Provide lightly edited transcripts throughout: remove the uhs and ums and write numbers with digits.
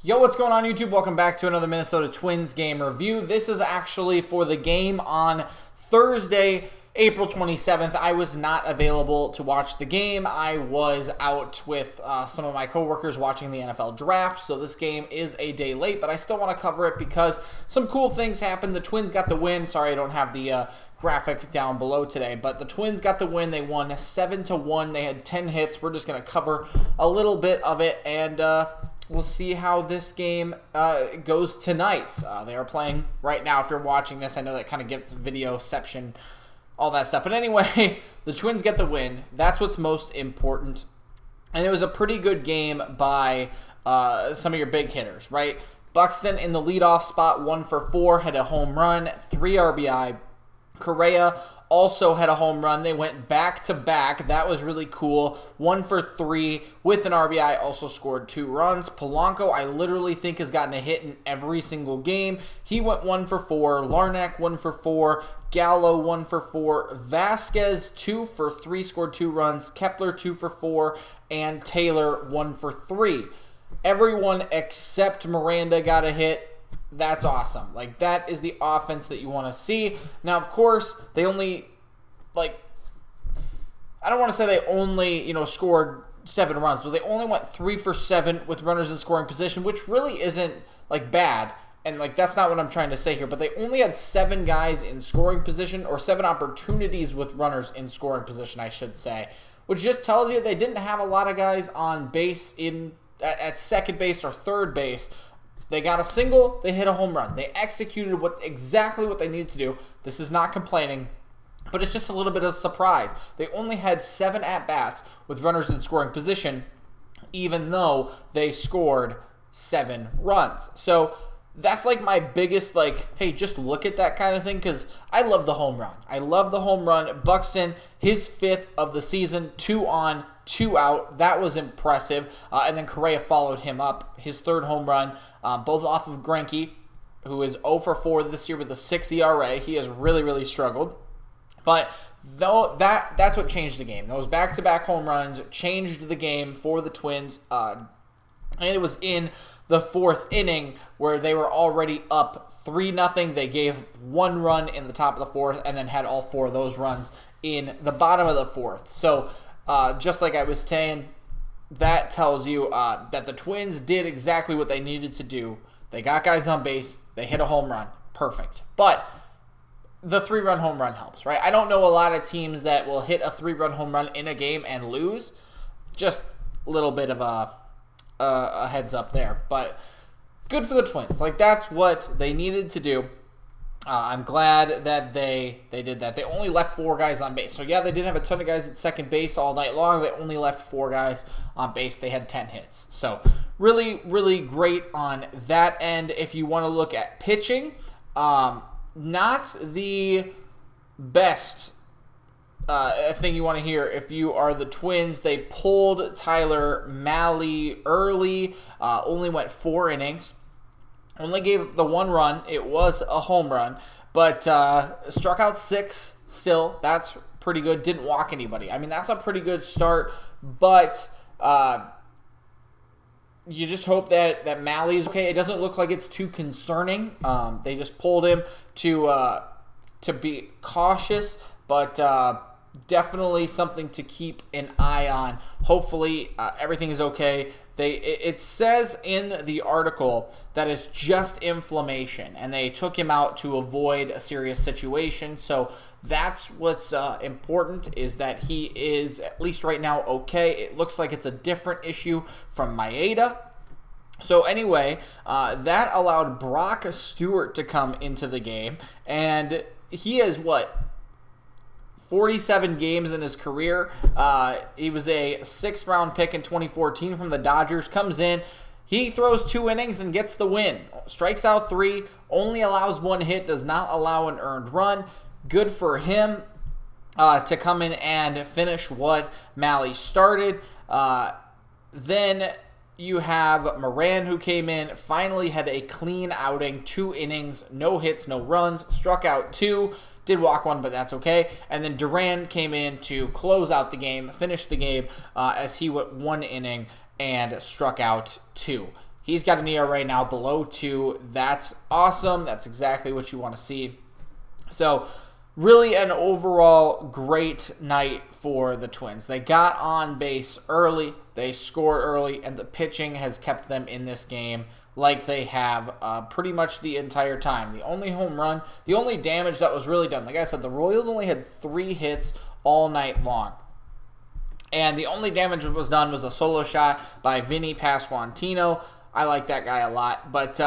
Yo, what's going on YouTube? Welcome back to another Minnesota Twins game review. This is actually for the game on Thursday, April 27th. I was not available to watch the game. I was out with some of my coworkers watching the NFL draft, so this game is a day late, but I still want to cover it because some cool things happened. The Twins got the win. Sorry, I don't have the graphic down below today, but the Twins got the win. They won 7-1. They had 10 hits. We're just going to cover a little bit of it, and we'll see how this game goes tonight. They are playing right now. If you're watching this, I know that kind of gets videoception, all that stuff. But anyway, the Twins get the win. That's what's most important. And it was a pretty good game by some of your big hitters, right? Buxton in the leadoff spot, 1 for 4, had a home run, 3 RBI. Correa also had a home run. They went back-to-back. That was really cool. 1 for 3 with an RBI, also scored 2 runs. Polanco, I literally think, has gotten a hit in every single game. He went 1 for 4. Larnach, 1 for 4. Gallo, 1 for 4. Vasquez, 2 for 3, scored 2 runs. Kepler, 2 for 4. And Taylor, 1 for 3. Everyone except Miranda got a hit. That's awesome. Like, that is the offense that you want to see. Now, of course, they only, I don't want to say they only, scored 7 runs, but they only went 3 for 7 with runners in scoring position, which really isn't, bad. And, that's not what I'm trying to say here, but they only had 7 guys in scoring position, or 7 opportunities with runners in scoring position, I should say, which just tells you they didn't have a lot of guys on base at second base or third base. They got a single, they hit a home run. They executed exactly what they needed to do. This is not complaining, but it's just a little bit of a surprise. They only had 7 at-bats with runners in scoring position, even though they scored 7 runs. So that's my biggest, hey, just look at that kind of thing, because I love the home run. I love the home run. Buxton, his 5th of the season, 2 on, 2 out. That was impressive. And then Correa followed him up, his 3rd home run, both off of Greinke, who is 0 for 4 this year with a 6 ERA. He has really, really struggled. But that's what changed the game. Those back-to-back home runs changed the game for the Twins. And it was in the 4th inning where they were already up 3-0. They gave 1 run in the top of the 4th and then had all 4 of those runs in the bottom of the 4th. So just like I was saying, that tells you that the Twins did exactly what they needed to do. They got guys on base. They hit a home run. Perfect. But the 3-run home run helps, right? I don't know a lot of teams that will hit a 3-run home run in a game and lose. Just a little bit of a heads up there. But good for the Twins. That's what they needed to do. I'm glad that they did that. They only left 4 guys on base. So, yeah, they didn't have a ton of guys at second base all night long. They only left 4 guys on base. They had 10 hits. So, really, really great on that end. If you want to look at pitching, not the best thing you want to hear if you are the Twins. They pulled Tyler Mahle early, only went 4 innings. Only gave the 1 run. It was a home run, but struck out 6 still. That's pretty good. Didn't walk anybody. I mean, that's a pretty good start, but you just hope that Mahle's okay. It doesn't look like it's too concerning. They just pulled him to be cautious, but definitely something to keep an eye on. Hopefully, everything is okay. It says in the article that it's just inflammation, and they took him out to avoid a serious situation. So that's what's important, is that he is, at least right now, okay. It looks like it's a different issue from Maeda. So anyway, that allowed Brock Stewart to come into the game, and he has 47 games in his career. He was a 6th-round pick in 2014 from the Dodgers. Comes in, he throws 2 innings and gets the win. Strikes out 3, only allows 1 hit, does not allow an earned run. Good for him to come in and finish what Mahle started. Then you have Moran, who came in, finally had a clean outing, 2 innings, no hits, no runs, struck out 2. Did walk 1, but that's okay. And then Duran came in to close out the game, finish the game, as he went 1 inning and struck out 2. He's got an ERA right now below 2. That's awesome. That's exactly what you want to see. So really an overall great night for the Twins. They got on base early, they scored early, and the pitching has kept them in this game like they have pretty much the entire time. The only home run, the only damage that was really done, like I said, the Royals only had 3 hits all night long. And the only damage that was done was a solo shot by Vinny Pasquantino. I like that guy a lot. But,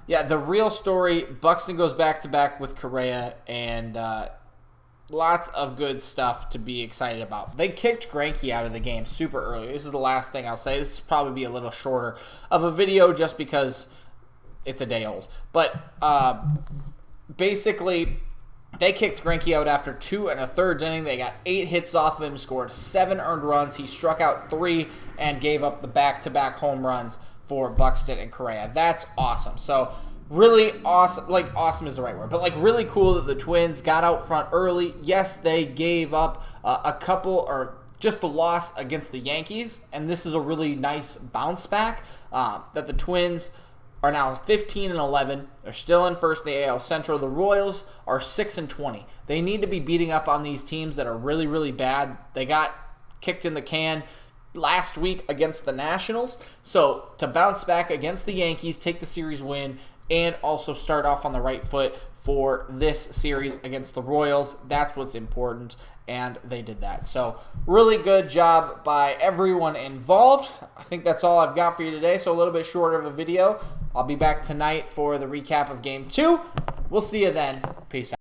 yeah, the real story, Buxton goes back-to-back with Correa, and lots of good stuff to be excited about. They kicked Greinke out of the game super early. This is the last thing I'll say. This will probably be a little shorter of a video just because it's a day old. But basically, they kicked Greinke out after 2 1/3 inning. They got 8 hits off of him, scored 7 earned runs. He struck out 3 and gave up the back-to-back home runs for Buxton and Correa. That's awesome. So really awesome, like awesome is the right word, but like really cool that the Twins got out front early. Yes, they gave up a couple, or just the loss against the Yankees, and this is a really nice bounce back that the Twins are now 15-11. They're still in first in the AL Central. The Royals are 6-20. They need to be beating up on these teams that are really, really bad. They got kicked in the can last week against the Nationals. So to bounce back against the Yankees, take the series win, and also start off on the right foot for this series against the Royals, that's what's important, and they did that. So really good job by everyone involved. I think that's all I've got for you today, so a little bit shorter of a video. I'll be back tonight for the recap of Game 2. We'll see you then. Peace out.